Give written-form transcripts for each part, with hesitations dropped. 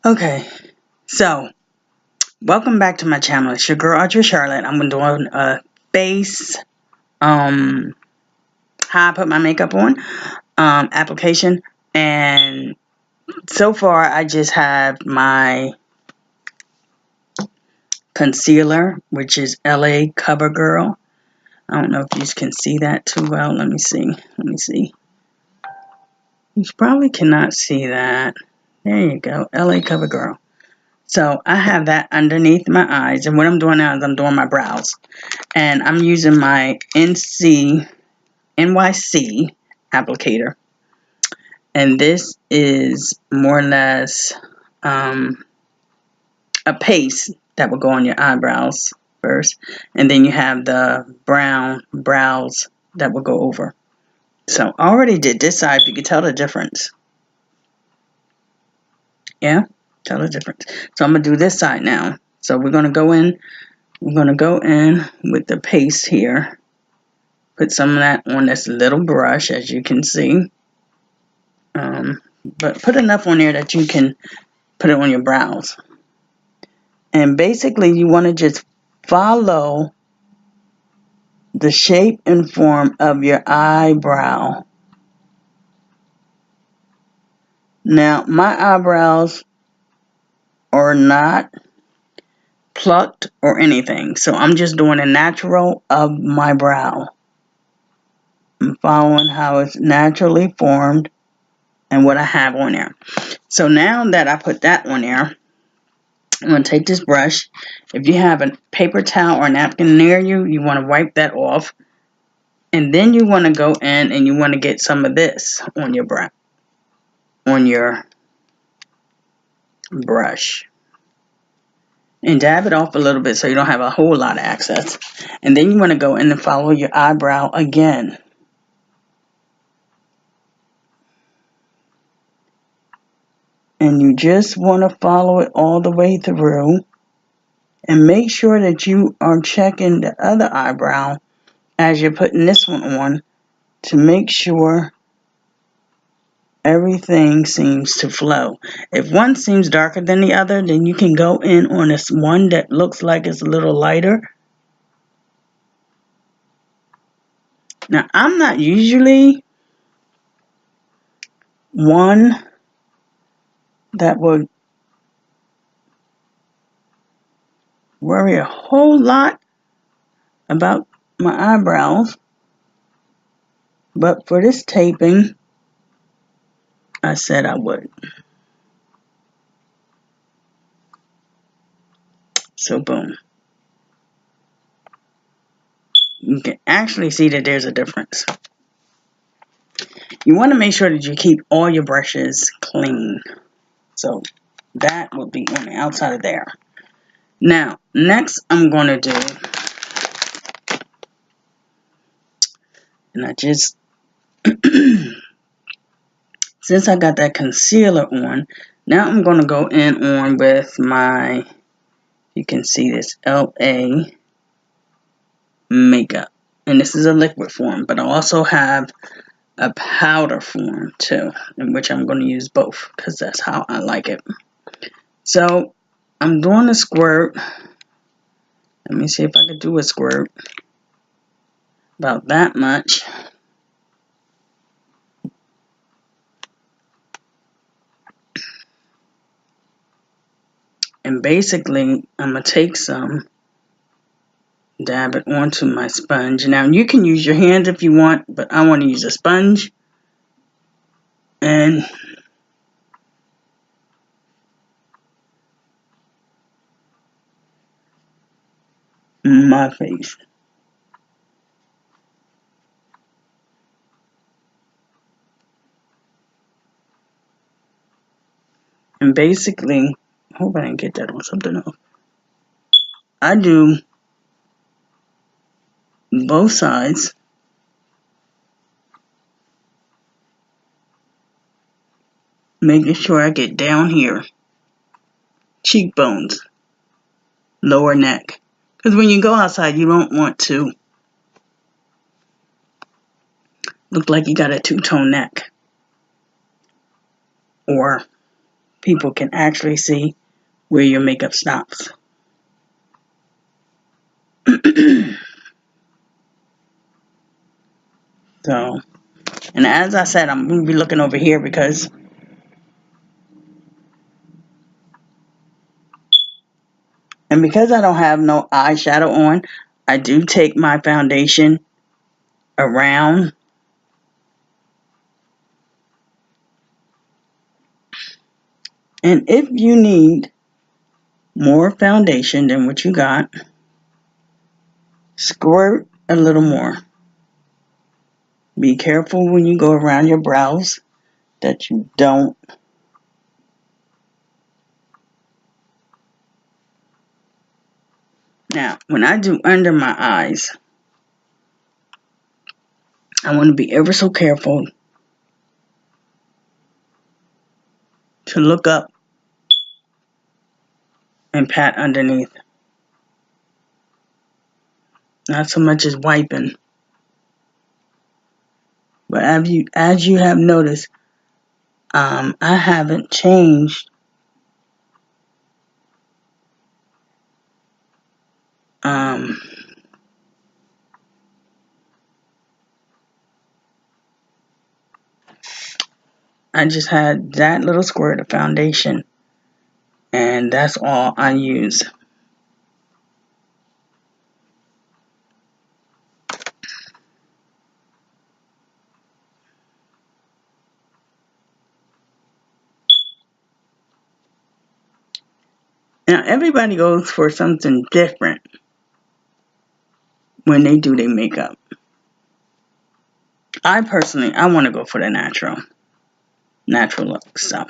Okay, so welcome back to my channel. It's your girl Archer Charlotte. I'm doing a face how I put my makeup on application, and so far I just have my concealer, which is LA CoverGirl. I don't know if you can see that too well. Let me see. You probably cannot see that. There you go, LA CoverGirl. So I have that underneath my eyes, and what I'm doing now is I'm doing my brows. And I'm using my NYC applicator. And this is more or less a paste that will go on your eyebrows first. And then you have the brown brows that will go over. So I already did this side. You can tell the difference. Yeah, tell the difference. So I'm going to do this side now. So we're going to go in. We're going to go in with the paste here. Put some of that on this little brush, as you can see. But put enough on there that you can put it on your brows. And basically, you want to just follow the shape and form of your eyebrow. Now, my eyebrows are not plucked or anything, so I'm just doing a natural of my brow. I'm following how it's naturally formed and what I have on there. So now that I put that on there, I'm going to take this brush. If you have a paper towel or a napkin near you, you want to wipe that off. And then you want to go in and you want to get some of this on your brush. And dab it off a little bit so you don't have a whole lot of excess. And then you want to go in and follow your eyebrow again. And you just want to follow it all the way through. And make sure that you are checking the other eyebrow as you're putting this one on to make sure everything seems to flow. If one seems darker than the other, then you can go in on this one that looks like it's a little lighter. Now, I'm not usually one that would worry a whole lot about my eyebrows, but for this taping, I said I would. So boom. You can actually see that there's a difference. You want to make sure that you keep all your brushes clean. So that will be on the outside of there. Now, next I'm going to do, and I just, since I got that concealer on, now I'm going to go in on with my, you can see this LA makeup. And this is a liquid form, but I also have a powder form too, in which I'm going to use both because that's how I like it. So I'm doing a squirt. Let me see if I can do a squirt. About that much. And basically, I'm going to take some, dab it onto my sponge. Now, you can use your hands if you want, but I want to use a sponge. And my face. And basically, I hope I didn't get that on something else. I do both sides. Making sure I get down here. Cheekbones. Lower neck. Because when you go outside, you don't want to look like you got a two-tone neck. Or people can actually see where your makeup stops. So, and as I said, I'm going to be looking over here because I don't have no eyeshadow on, I do take my foundation around. And if you need more foundation than what you got, squirt a little more. Be careful when you go around your brows that you don't Now, when I do under my eyes, I want to be ever so careful to look up and pat underneath. Not so much as wiping. But as you have noticed, I haven't changed I just had that little squirt of foundation, and that's all I use. Now, everybody goes for something different when they do their makeup. I want to go for the natural look. So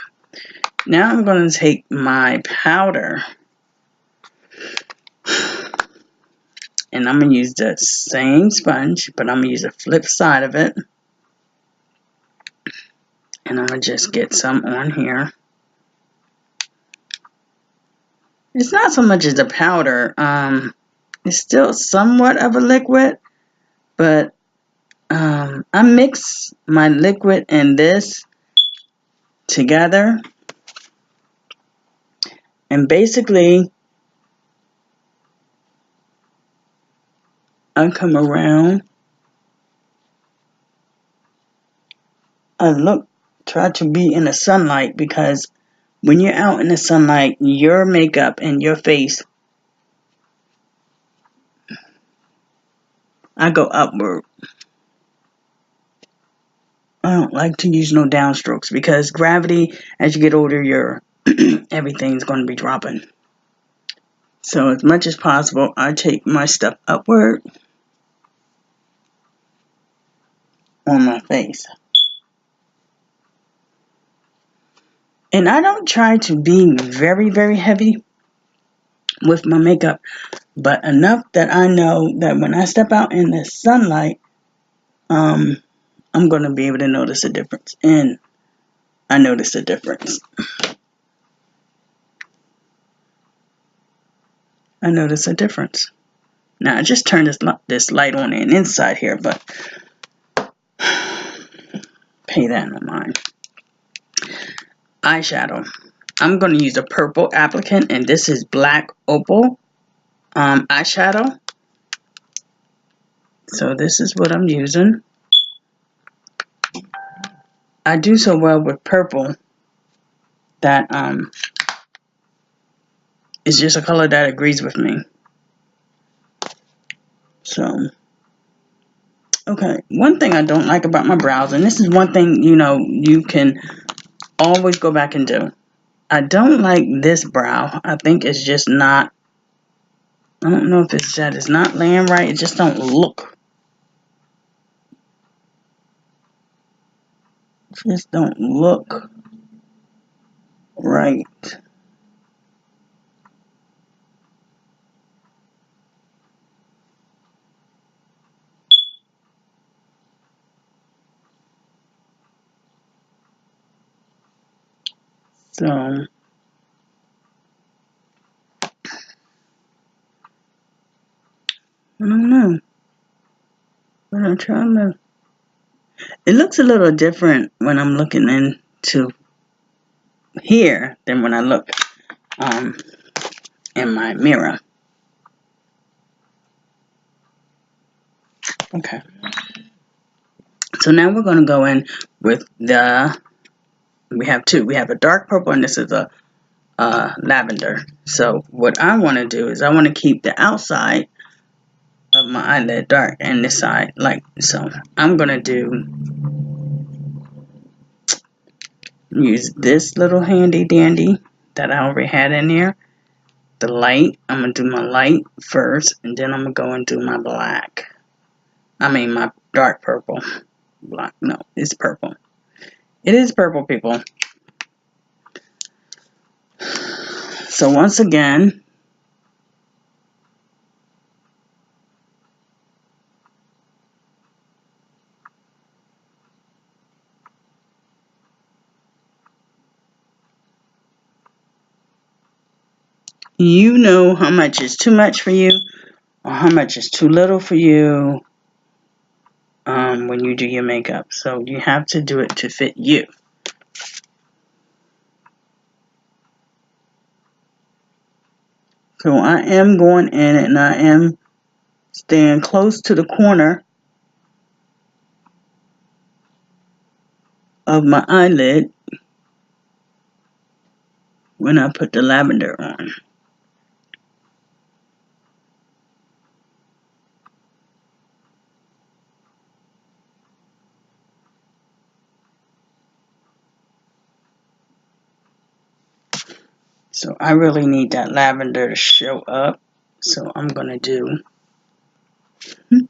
now I'm going to take my powder, and I'm going to use the same sponge, but I'm going to use the flip side of it. And I'm going to just get some on here. It's not so much as the powder. It's still somewhat of a liquid, but I mix my liquid and this together. And basically, I come around. I try to be in the sunlight, because when you're out in the sunlight, your makeup and your face, I go upward. I don't like to use no downstrokes, because gravity, as you get older, your everything's going to be dropping. So as much as possible, I take my stuff upward on my face. And I don't try to be very, very heavy with my makeup, but enough that I know that when I step out in the sunlight, I'm going to be able to notice a difference. And I notice a difference. I notice a difference. Now, I just turned this light on the inside here, but pay that no mind. Eyeshadow. I'm going to use a purple applicant, and this is Black Opal eyeshadow. So this is what I'm using. I do so well with purple that it's just a color that agrees with me. So, okay, one thing I don't like about my brows, and this is one thing, you can always go back and do. I don't like this brow. I think it's just not, I don't know if it's that it's not laying right. It just don't look. Just don't look right. So, I don't know. But I'm trying to, it looks a little different when I'm looking into here than when I look in my mirror. Okay. So now we're going to go in with we have two. We have a dark purple and this is a lavender. So what I want to do is I want to keep the outside of my eyelid dark and this side light. So I'm going to use this little handy dandy that I already had in there. The light, I'm going to do my light first and then I'm going to go and do my black. I mean my dark purple. Black, no, it's purple. It is purple, people. So once again, you know how much is too much for you or how much is too little for you when you do your makeup. So you have to do it to fit you. So I am going in and I am staying close to the corner of my eyelid when I put the lavender on. So I really need that lavender to show up. So I'm going to do I'm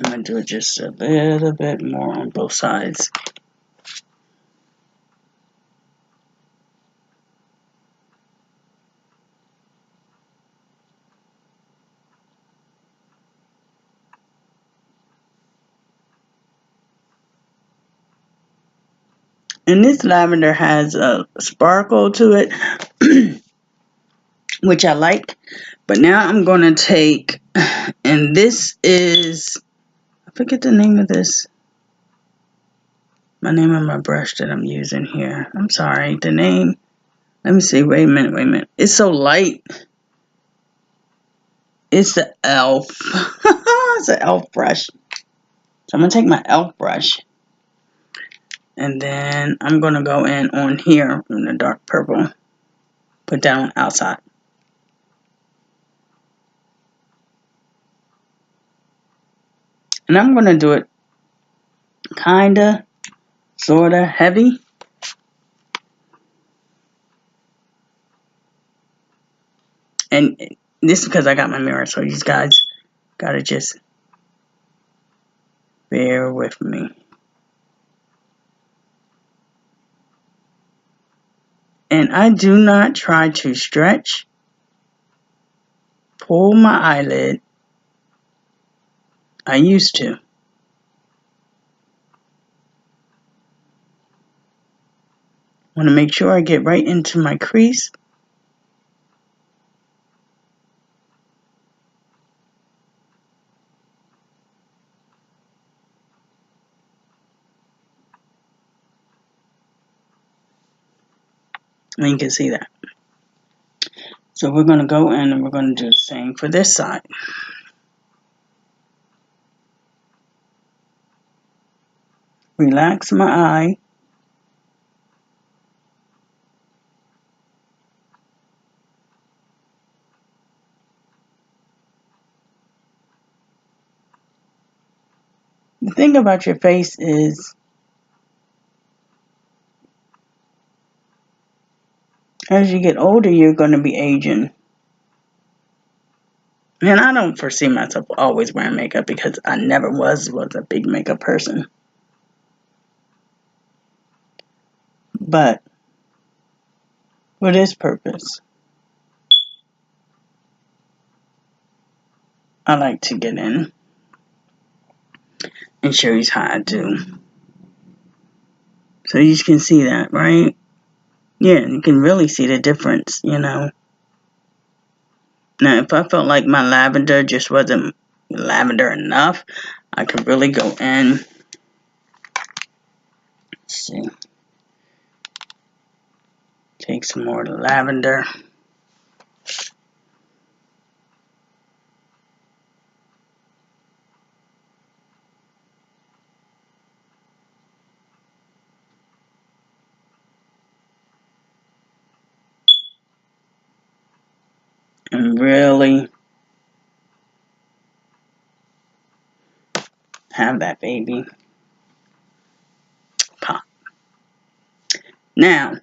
going to do it just a little bit more on both sides. And this lavender has a sparkle to it, which I like. But now I'm going to take, and this is, I forget the name of this. My name of my brush that I'm using here. I'm sorry, the name. Let me see, wait a minute. It's so light. It's the e.l.f. It's an e.l.f. brush. So I'm going to take my e.l.f. brush. And then I'm going to go in on here in the dark purple. Put that on outside. And I'm going to do it kind of, sort of heavy. And this is because I got my mirror. So you guys got to just bear with me. And I do not try to stretch, pull my eyelid. I used to. Want to make sure I get right into my crease. And you can see that. So we're going to go in and we're going to do the same for this side. Relax my eye. The thing about your face is as you get older, you're going to be aging. And I don't foresee myself always wearing makeup because I never was a big makeup person. But for this purpose, I like to get in and show you how I do. So you can see that, right? Yeah, you can really see the difference, you know. Now, if I felt like my lavender just wasn't lavender enough, I could really go in. Let's see. Take some more lavender. And really have that baby pop. Now,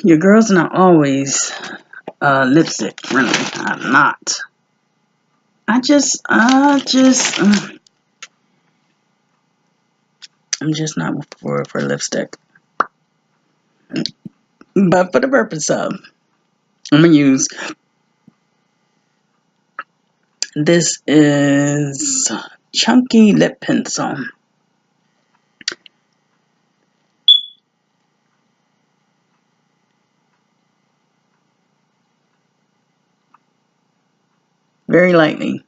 your girl's not always lipstick friendly. I'm not. I'm just not for lipstick. But for the purpose of, I'm gonna use, this is Chunky Lip Pencil. Very lightly.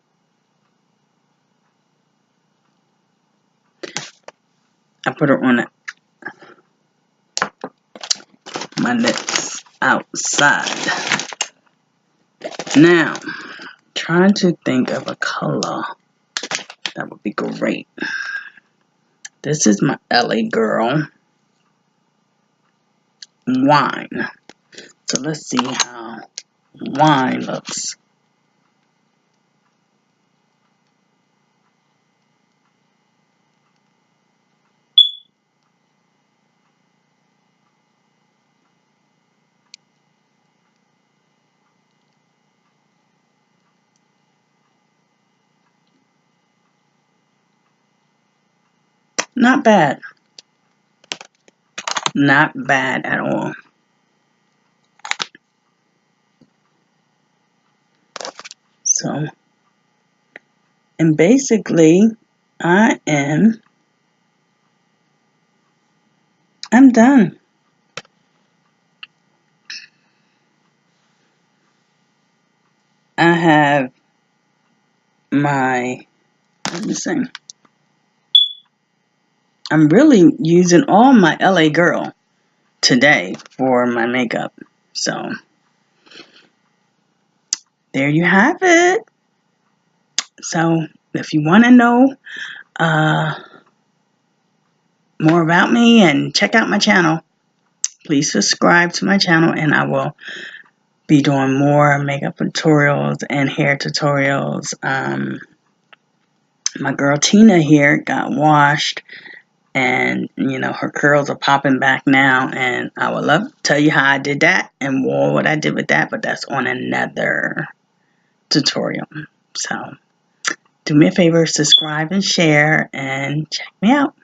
I put it on my lips outside. Now, trying to think of a color that would be great. This is my LA Girl Wine. So let's see how wine looks. Not bad. Not bad at all. So, and basically, I'm done. I have my, let me see. I'm really using all my LA Girl today for my makeup. So, there you have it. So, if you want to know more about me and check out my channel, please subscribe to my channel, and I will be doing more makeup tutorials and hair tutorials. My girl Tina here got washed, and you know, her curls are popping back now, and I would love to tell you how I did that and what I did with that, but that's on another tutorial. So do me a favor, subscribe and share, and check me out.